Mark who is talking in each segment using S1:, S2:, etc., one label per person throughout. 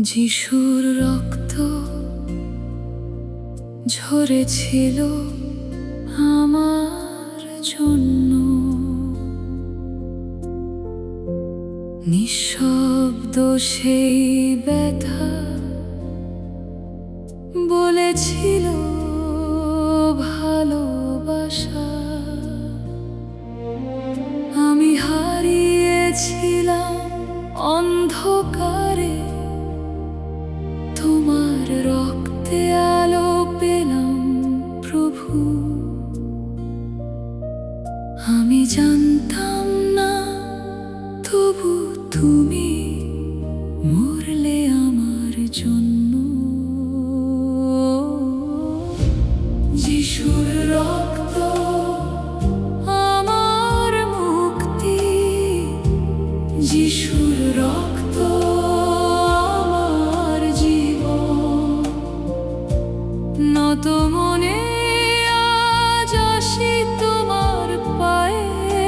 S1: যিশুর রক্ত ঝরেছিল আমার জন্য, নিঃশব্দ সেই ব্যথা বলেছিল ভালোবাসা। আমি হারিয়েছিলাম অন্ধকারে, তোমার রক্তে আলো পেলাম প্রভু। আমি জানতাম না, তবু তুমি মরলে আমার জন্য। যিশুর রক্ত আমার মুক্তি, যিশুর রক্ত আমার জীবন। নত মনে আজ আসি তোমার পায়ে,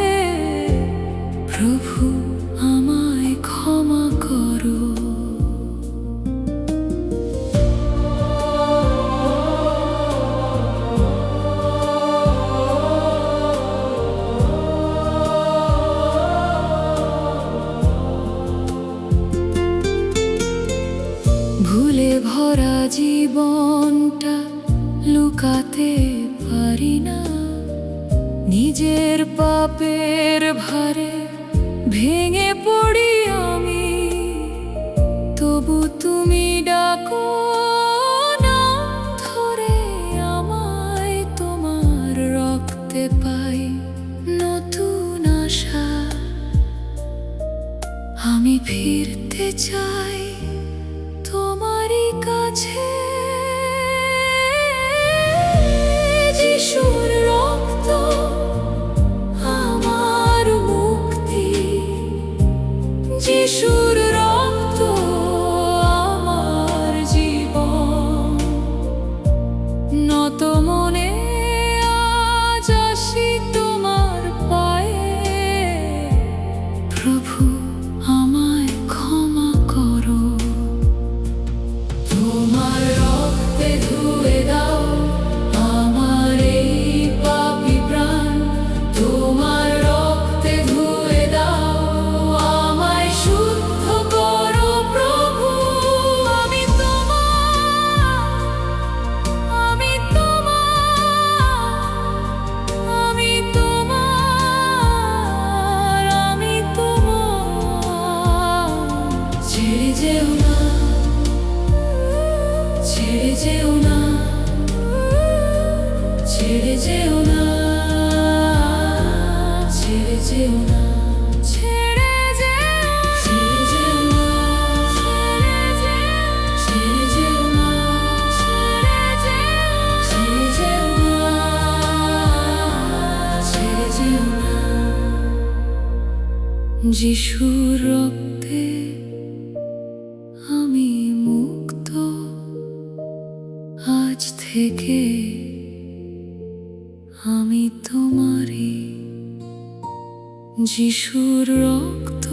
S1: প্রভু আমায় ক্ষমা করো। ভুলে ভরা জীবনটা লুকাতে পারি না, নিজের পাপের ভারে ভেঙে পড়ি আমি। তবু তুমি ডাকো নাম ধরে আমায়, তোমার রক্তে পাই নতুন আশা। আমি ফিরতে চাই তোমারই কাছে। যিশুর রক্ত আমার মুক্তি, যিশুর রক্ত আমার জীবন। নত মনে আজ আসি তোমার পায়ে, প্রভু আমায় ক্ষমা করো। তোমার রক্তে ধুয়ে দাও আমার এই পাপী প্রাণ, তোমার রক্তে ধুয়ে দাও আমায় শুদ্ধ করো প্রভু। আমি তোমার, আমি তোমার, আমি তোমার, আমি তোমার। ছেড়ে যেও না, ছেড়ে যেও না, ছেড়ে যেও না, ছেড়ে যেও না, ছেড়ে যেও না, ছেড়ে যেও না, ছেড়ে যেও না, ছেড়ে যেও না। যিশুর রক্তে আমি মুক্ত, আজ থেকে আমি তোমারই। যিশুর রক্ত